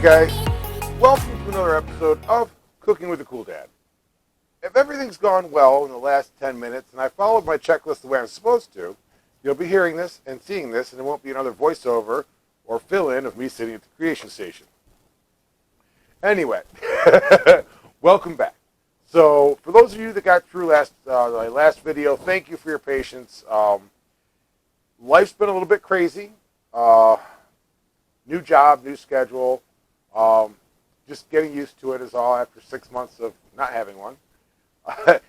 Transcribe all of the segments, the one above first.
guys, welcome to another episode of Cooking with a Cool Dad. If everything's gone well in the last 10 minutes and I followed my checklist the way I'm supposed to, you'll be hearing this and seeing this, and it won't be another voiceover or fill-in of me sitting at the creation station. Anyway, welcome back. So for those of you that got through my last video, thank you for your patience. Life's been a little bit crazy. New job, new schedule. Just getting used to it is all after 6 months of not having one.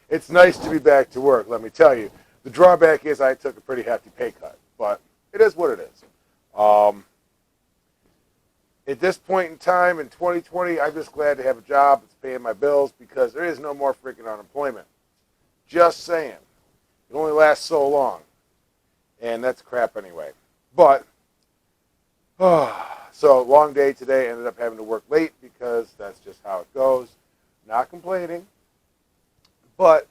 It's nice to be back to work, let me tell you. The drawback is I took a pretty hefty pay cut, but it is what it is. At this point in time, in 2020, I'm just glad to have a job that's paying my bills because there is no more freaking unemployment. Just saying. It only lasts so long. And that's crap anyway. But, so long day today, ended up having to work late because that's just how it goes. Not complaining. But,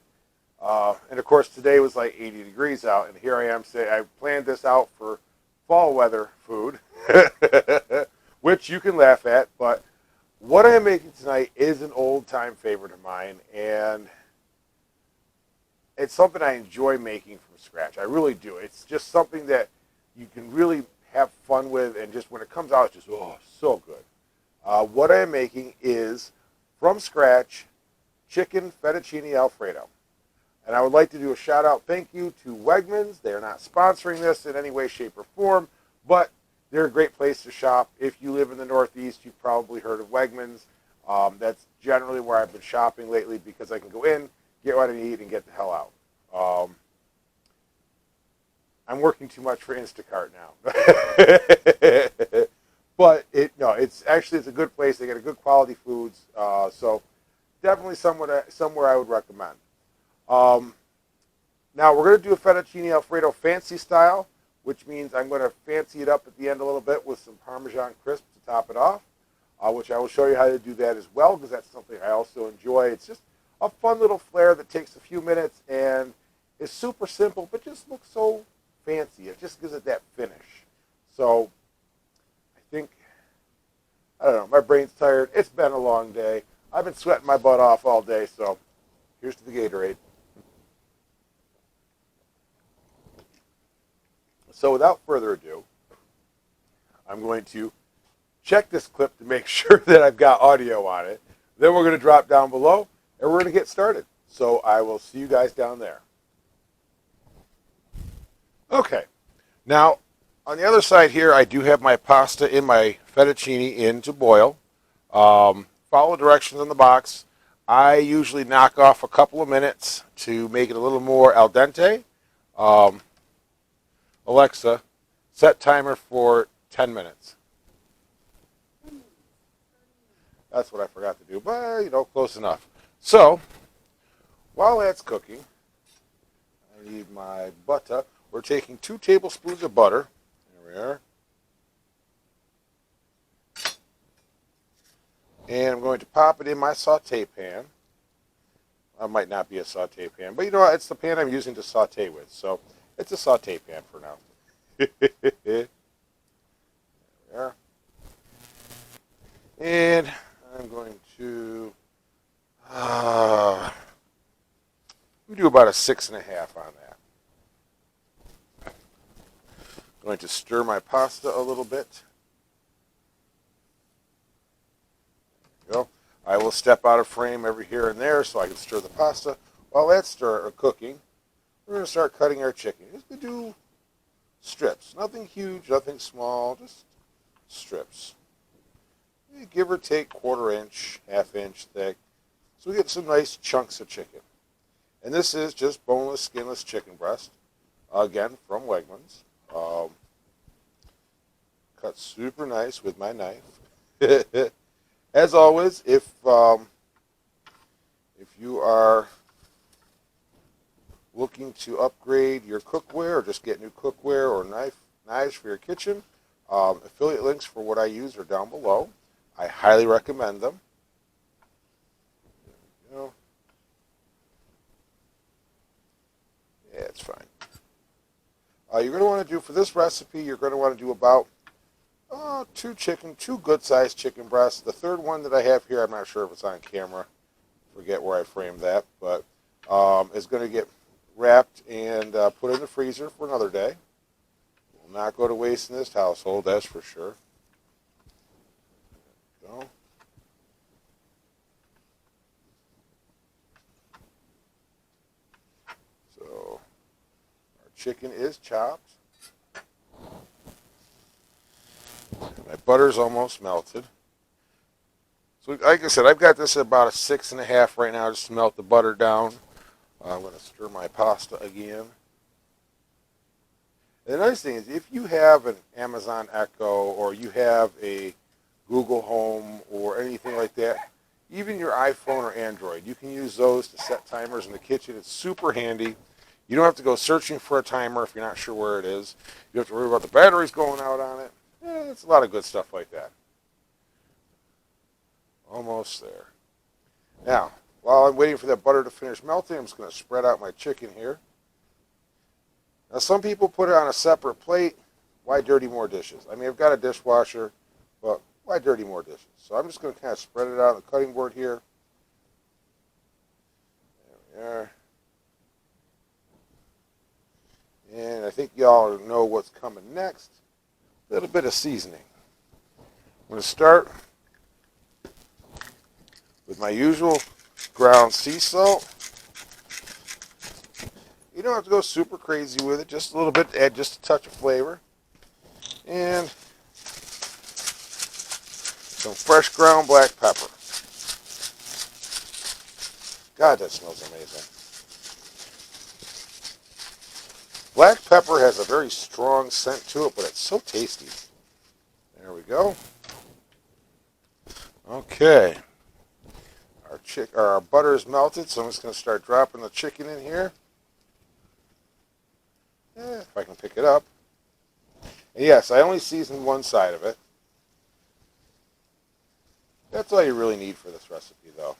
and of course today was like 80 degrees out, and here I am saying I planned this out for fall weather food, which you can laugh at, but what I am making tonight is an old-time favorite of mine, and it's something I enjoy making from scratch. I really do. It's just something that you can really have fun with, and just when it comes out, it's just, oh, so good. What I am making is, from scratch, chicken fettuccine Alfredo. And I would like to do a shout-out thank you to Wegmans. They are not sponsoring this in any way, shape, or form, but they're a great place to shop. If you live in the Northeast, you've probably heard of Wegmans. That's generally where I've been shopping lately because I can go in, get what I need, and get the hell out. I'm working too much for Instacart now. But it's a good place. They get a good quality foods. So definitely somewhere I would recommend. Now we're going to do a fettuccine Alfredo fancy style, which means I'm going to fancy it up at the end a little bit with some Parmesan crisp to top it off, which I will show you how to do that as well because that's something I also enjoy. It's just a fun little flair that takes a few minutes and is super simple, but just looks so fancy. It just gives it that finish. So I don't know, my brain's tired. It's been a long day. I've been sweating my butt off all day, so here's to the Gatorade. So without further ado, I'm going to check this clip to make sure that I've got audio on it. Then we're going to drop down below, and we're going to get started. So I will see you guys down there. Okay. Now, on the other side here, I do have my pasta in my fettuccine in to boil. Follow directions in the box. I usually knock off a couple of minutes to make it a little more al dente. Alexa, set timer for 10 minutes. That's what I forgot to do, but, close enough. So, while that's cooking, I need my butter. We're taking 2 tablespoons of butter. There we are. And I'm going to pop it in my saute pan. It might not be a saute pan, but it's the pan I'm using to saute with, so it's a saute pan for now. There we are. And I'm going to do about a 6.5 on that. I'm going to stir my pasta a little bit. There we go. I will step out of frame every here and there so I can stir the pasta. While that's cooking, we're going to start cutting our chicken. Just to do strips. Nothing huge, nothing small, just strips. Give or take 1/4 inch, 1/2 inch thick. So we get some nice chunks of chicken. And this is just boneless, skinless chicken breast. Again, from Wegmans. Cut super nice with my knife. As always, if you are looking to upgrade your cookware or just get new cookware or knives for your kitchen, affiliate links for what I use are down below. I highly recommend them. There we go. Yeah, it's fine. You're going to want to do, for this recipe, you're going to want to do about two good-sized chicken breasts. The third one that I have here, I'm not sure if it's on camera. Forget where I framed that, but is going to get wrapped and put in the freezer for another day. Will not go to waste in this household, that's for sure. There we go. So our chicken is chopped. My butter's almost melted. So like I said, I've got this at about a 6.5 right now just to melt the butter down. I'm going to stir my pasta again. And the nice thing is if you have an Amazon Echo or you have a Google Home or anything like that, even your iPhone or Android, you can use those to set timers in the kitchen. It's super handy. You don't have to go searching for a timer if you're not sure where it is. You don't have to worry about the batteries going out on it. It's a lot of good stuff like that. Almost there. Now, while I'm waiting for that butter to finish melting, I'm just going to spread out my chicken here. Now, some people put it on a separate plate. Why dirty more dishes? I mean, I've got a dishwasher, but why dirty more dishes? So I'm just going to kind of spread it out on the cutting board here. There we are. And I think y'all know what's coming next. A little bit of seasoning. I'm going to start with my usual ground sea salt. You don't have to go super crazy with it, just a little bit to add just a touch of flavor. And some fresh ground black pepper. God, that smells amazing. Black pepper has a very strong scent to it, but it's so tasty. There we go. Okay. Our butter is melted, so I'm just going to start dropping the chicken in here. If I can pick it up. And yes, I only seasoned one side of it. That's all you really need for this recipe, though.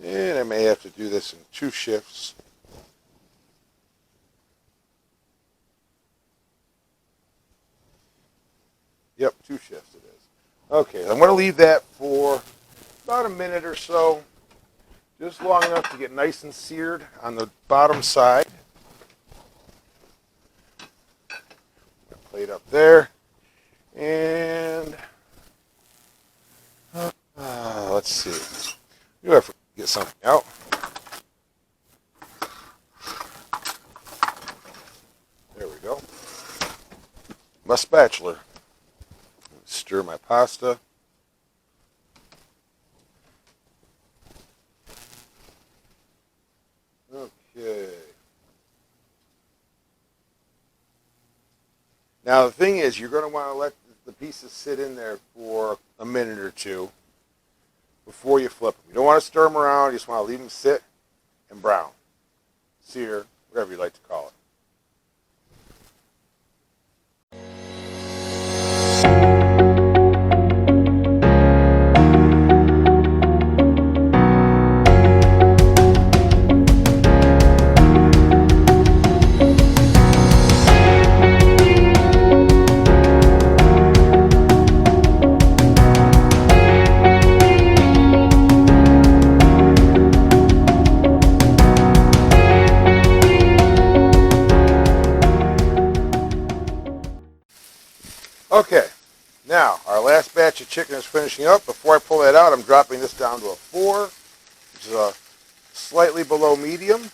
And I may have to do this in 2 shifts. Yep, 2 shifts it is. Okay, I'm going to leave that for about a minute or so. Just long enough to get nice and seared on the bottom side. Plate up there. And let's see. You have to get something out. There we go. My spatula. Stir my pasta. Okay. Now the thing is, you're going to want to let the pieces sit in there for a minute or two before you flip them. You don't want to stir them around. You just want to leave them sit and brown, sear, whatever you like to call it. Okay, now our last batch of chicken is finishing up. Before I pull that out, I'm dropping this down to a 4, which is a slightly below medium.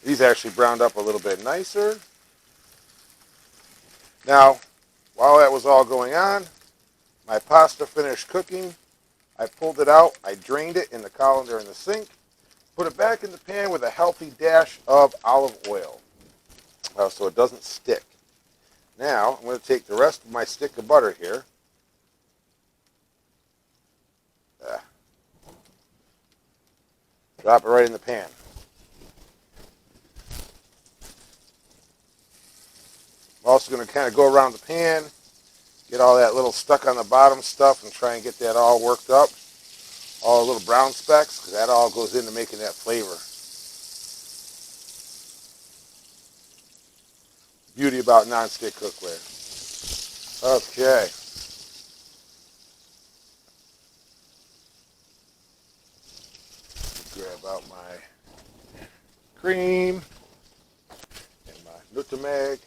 These actually browned up a little bit nicer. Now, while that was all going on, my pasta finished cooking. I pulled it out, I drained it in the colander in the sink, put it back in the pan with a healthy dash of olive oil so it doesn't stick. Now, I'm going to take the rest of my stick of butter here. Drop it right in the pan. I'm also going to kind of go around the pan, Get all that little stuck on the bottom stuff and try and get that all worked up. All the little brown specks, because that all goes into making that flavor. Beauty about non-stick cookware. Okay. Grab out my cream and my nutmeg.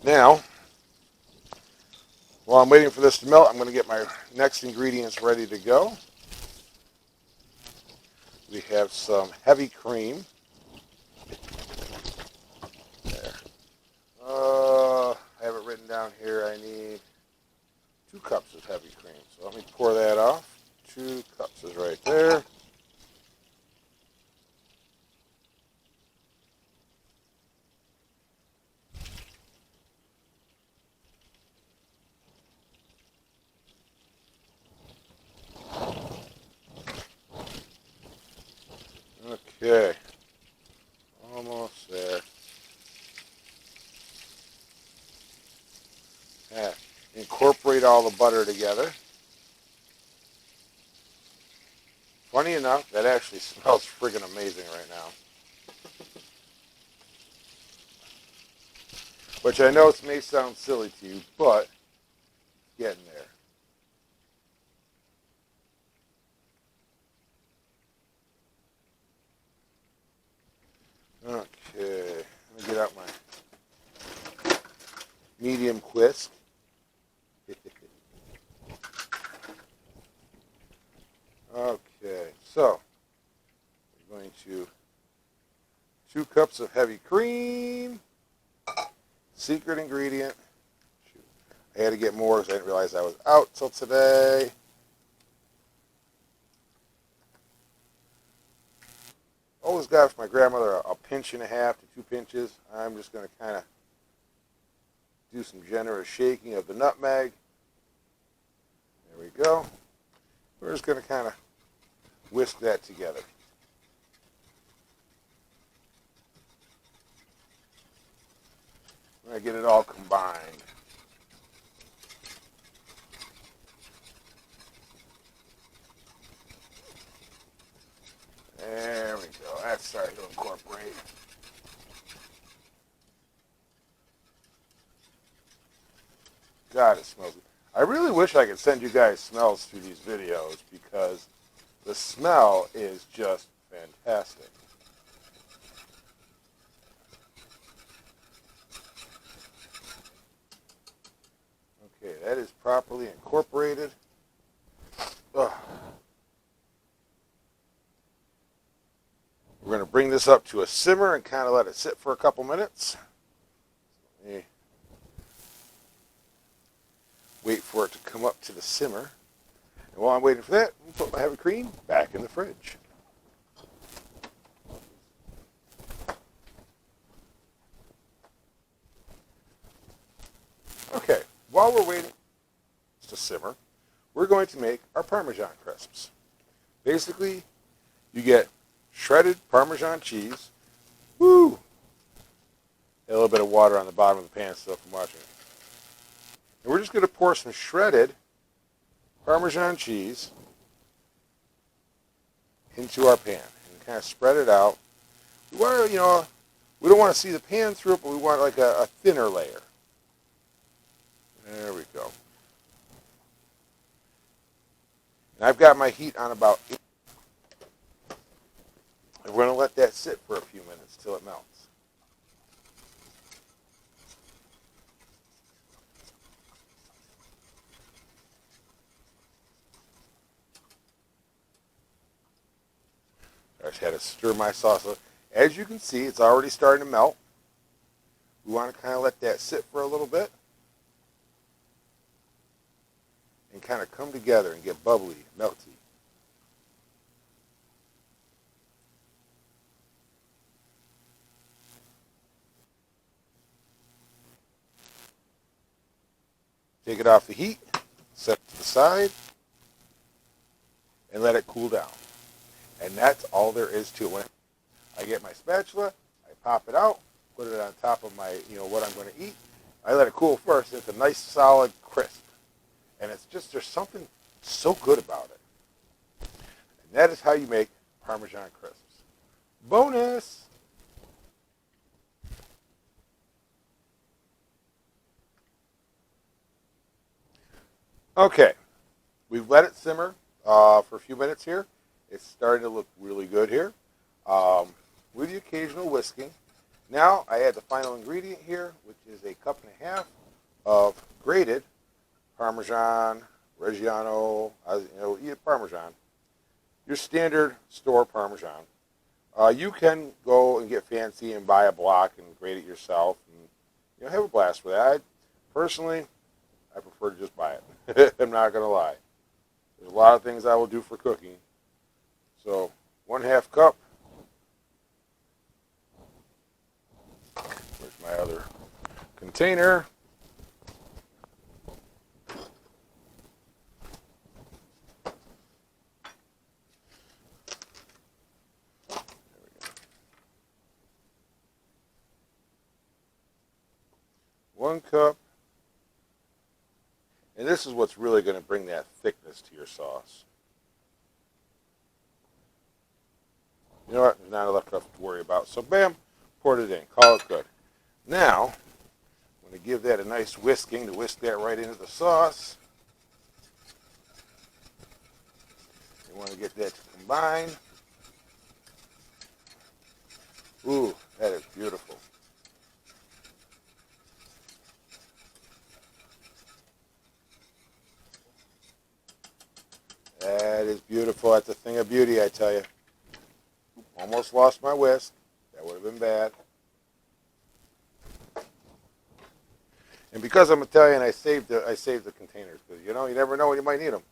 Now, while I'm waiting for this to melt, I'm going to get my next ingredients ready to go. We have some heavy cream. There. I have it written down here. I need 2 cups of heavy cream. So let me pour that off. 2 cups is right there. Okay. Almost there. Yeah. Incorporate all the butter together. Funny enough, that actually smells friggin' amazing right now. Which I know it may sound silly to you, but it's getting there. Okay. Let me get out my medium whisk. Okay, so we're going to 2 cups of heavy cream. Secret ingredient. Shoot. I had to get more because I didn't realize I was out till today. Always got from my grandmother a pinch and a half to 2 pinches. I'm just going to kind of do some generous shaking of the nutmeg. There we go. We're just going to kind of whisk that together. I'm going to get it all combined. There we go. That's starting to incorporate. God, it smells good. I really wish I could send you guys smells through these videos because the smell is just fantastic. Okay, that is properly incorporated. Ugh. We're going to bring this up to a simmer and kind of let it sit for a couple minutes. Wait for it to come up to the simmer. And while I'm waiting for that, I'm going to put my heavy cream back in the fridge. Okay, while we're waiting to simmer, we're going to make our Parmesan crisps. Basically, you get shredded Parmesan cheese. Woo! A little bit of water on the bottom of the pan still from watching it. And we're just going to pour some shredded Parmesan cheese into our pan and kind of spread it out. We want to, we don't want to see the pan through it, but we want like a thinner layer. There we go. And I've got my heat on about 8. And we're going to let that sit for a few minutes till it melts. I just had to stir my sauce. As you can see, it's already starting to melt. We want to kind of let that sit for a little bit and kind of come together and get bubbly, melty. Take it off the heat, set it to the side, and let it cool down. And that's all there is to it. When I get my spatula, I pop it out, put it on top of my, what I'm going to eat. I let it cool first. It's a nice solid crisp. And it's just, there's something so good about it. And that is how you make Parmesan crisps. Bonus! Okay, we've let it simmer for a few minutes here. It's starting to look really good here. With the occasional whisking. Now I add the final ingredient here, which is a cup and a half of grated Parmesan-Reggiano, Parmesan. Your standard store Parmesan. You can go and get fancy and buy a block and grate it yourself and have a blast with that. Personally, I prefer to just buy it. I'm not going to lie. There's a lot of things I will do for cooking. So 1/2 cup. Where's my other container? There we go. 1 cup. And this is what's really going to bring that thickness to your sauce. You know what? There's not enough to worry about. So bam, poured it in. Call it good. Now, I'm going to give that a nice whisking to whisk that right into the sauce. You want to get that to combine. Ooh, that is beautiful. That is beautiful. That's a thing of beauty, I tell you. Almost lost my whisk. That would have been bad. And because I'm Italian, I saved the containers because you never know when you might need them.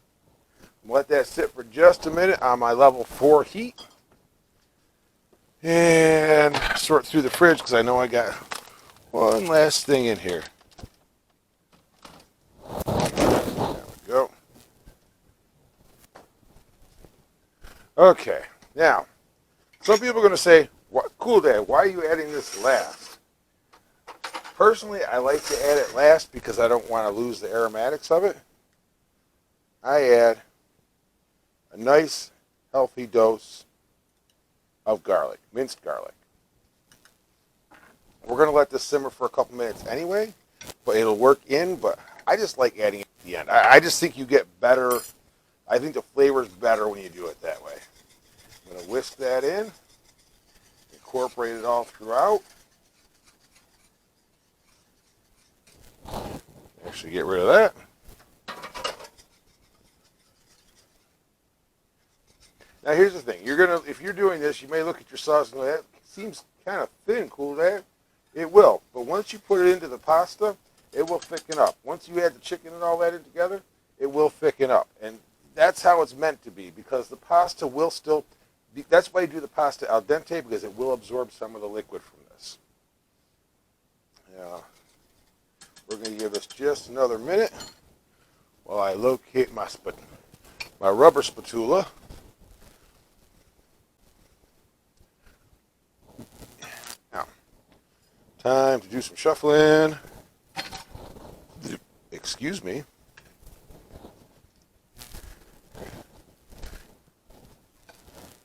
Let that sit for just a minute on my level 4 heat, and sort through the fridge because I know I got one last thing in here. There we go. Okay, now, some people are going to say, cool, Dad, why are you adding this last? Personally, I like to add it last because I don't want to lose the aromatics of it. I add a nice, healthy dose of garlic, minced garlic. We're going to let this simmer for a couple minutes anyway, but it'll work in, but I just like adding it at the end. I just think you get better. I think the flavor's better when you do it that way. I'm going to whisk that in, incorporate it all throughout. Actually get rid of that. Now here's the thing. If you're doing this, you may look at your sauce and go, that seems kind of thin, cool Dad. It will. But once you put it into the pasta, it will thicken up. Once you add the chicken and all that in together, it will thicken up. And that's how it's meant to be because the pasta will still be, that's why you do the pasta al dente, because it will absorb some of the liquid from this. Now, we're going to give this just another minute while I locate my rubber spatula. Now, time to do some shuffling. Excuse me.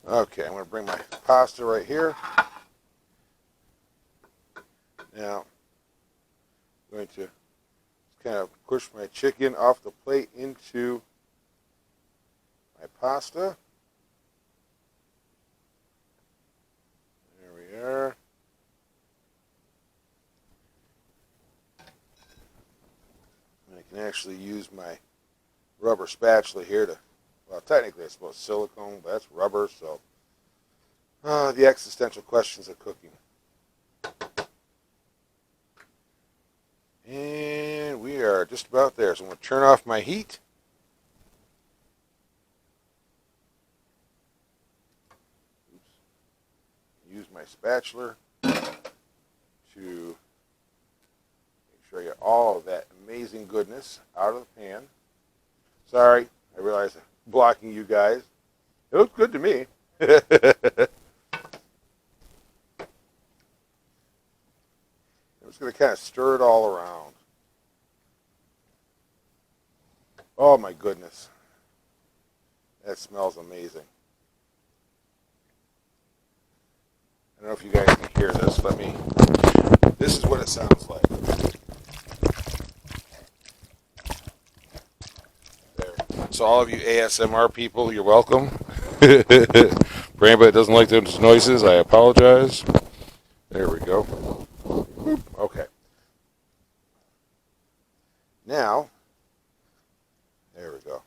Okay, I'm going to bring my pasta right here. Now, I'm going to kind of push my chicken off the plate into my pasta. There we are. And I can actually use my rubber spatula here to, well, technically it's supposed to silicone, but that's rubber, so the existential questions of cooking. And we are just about there, so I'm going to turn off my heat. Oops. Use my spatula to make sure I get all of that amazing goodness out of the pan. Sorry, I realize I'm blocking you guys. It looks good to me. just going to kind of stir it all around. Oh my goodness. That smells amazing. I don't know if you guys can hear this. This is what it sounds like. There. So all of you ASMR people, you're welcome. For anybody that doesn't like those noises, I apologize. There we go. Okay. Now, there we go.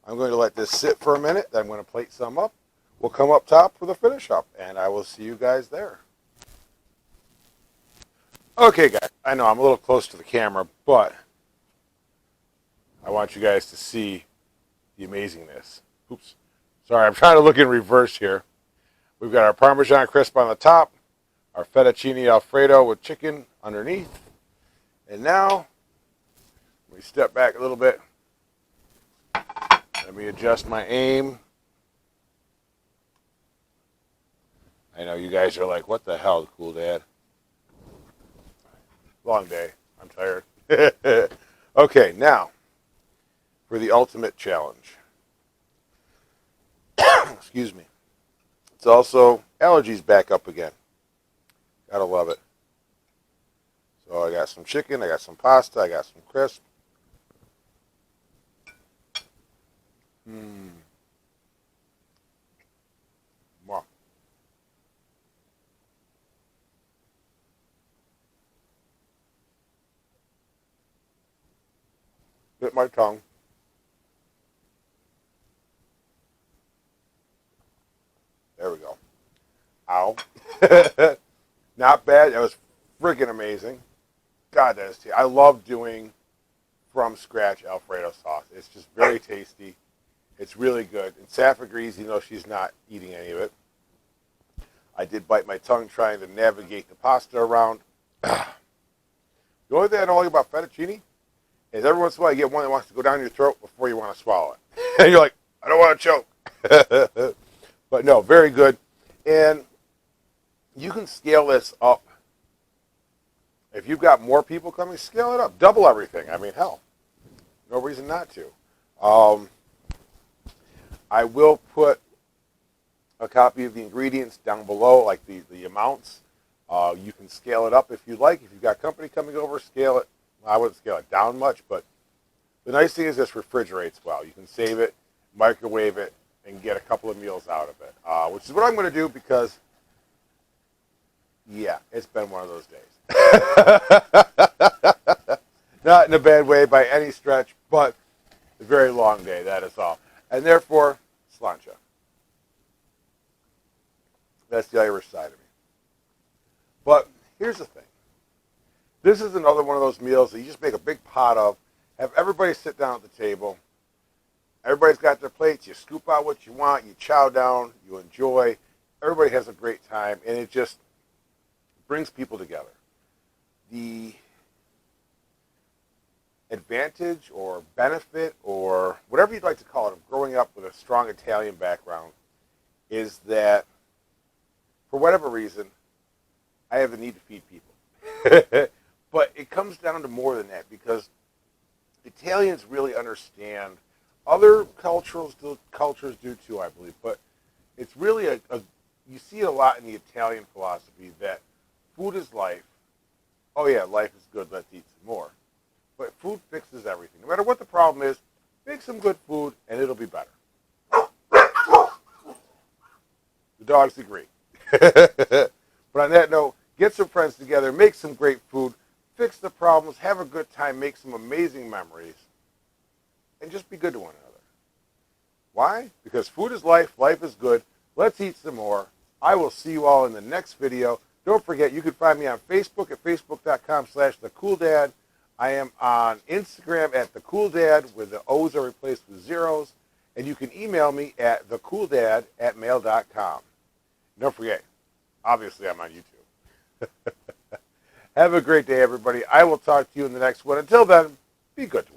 I'm going to let this sit for a minute. Then I'm going to plate some up. We'll come up top for the finish up, and I will see you guys there. Okay, guys. I know I'm a little close to the camera, but I want you guys to see the amazingness. Oops. Sorry, I'm trying to look in reverse here. We've got our Parmesan crisp on the top, our Fettuccine Alfredo with chicken underneath. And now, we step back a little bit. Let me adjust my aim. I know you guys are like, what the hell, cool dad? Long day. I'm tired. Okay, now, for the ultimate challenge. Excuse me. It's also allergies back up again. Gotta love it. So I got some chicken, I got some pasta, I got some crisp. Wow. Bit my tongue. There we go. Ow. Not bad. That was freaking amazing. God, that is tasty. I love doing from scratch Alfredo sauce. It's just very tasty. It's really good. And Saf agrees, even though she's not eating any of it. I did bite my tongue trying to navigate the pasta around. The only thing I don't like about fettuccine is every once in a while you get one that wants to go down your throat before you want to swallow it. And you're like, I don't want to choke. But no, very good. And you can scale this up. If you've got more people coming, scale it up. Double everything. I mean, hell, no reason not to. I will put a copy of the ingredients down below, like the amounts. You can scale it up if you like. If you've got company coming over, scale it. Well, I wouldn't scale it down much, but the nice thing is this refrigerates well. You can save it, microwave it, and get a couple of meals out of it, which is what I'm going to do because, yeah, it's been one of those days. Not in a bad way by any stretch, but a very long day, that is all. And therefore, sláinte. That's the Irish side of me. But here's the thing. This is another one of those meals that you just make a big pot of, have everybody sit down at the table. Everybody's got their plates. You scoop out what you want. You chow down. You enjoy. Everybody has a great time, and it just brings people together. The advantage or benefit or whatever you'd like to call it of growing up with a strong Italian background is that, for whatever reason, I have the need to feed people. But it comes down to more than that because Italians really understand. Other cultures do too, I believe. But it's really you see it a lot in the Italian philosophy that food is life. Oh yeah, life is good, let's eat some more. But food fixes everything. No matter what the problem is, make some good food and it'll be better. The dogs agree. But on that note, get some friends together, make some great food, fix the problems, have a good time, make some amazing memories, and just be good to one another. Why? Because food is life, life is good. Let's eat some more. I will see you all in the next video. Don't forget, you can find me on Facebook at facebook.com/thecooldad. I am on Instagram at thecooldad, where the O's are replaced with zeros. And you can email me at thecooldad@mail.com. Don't forget, obviously I'm on YouTube. Have a great day, everybody. I will talk to you in the next one. Until then, be good to one another.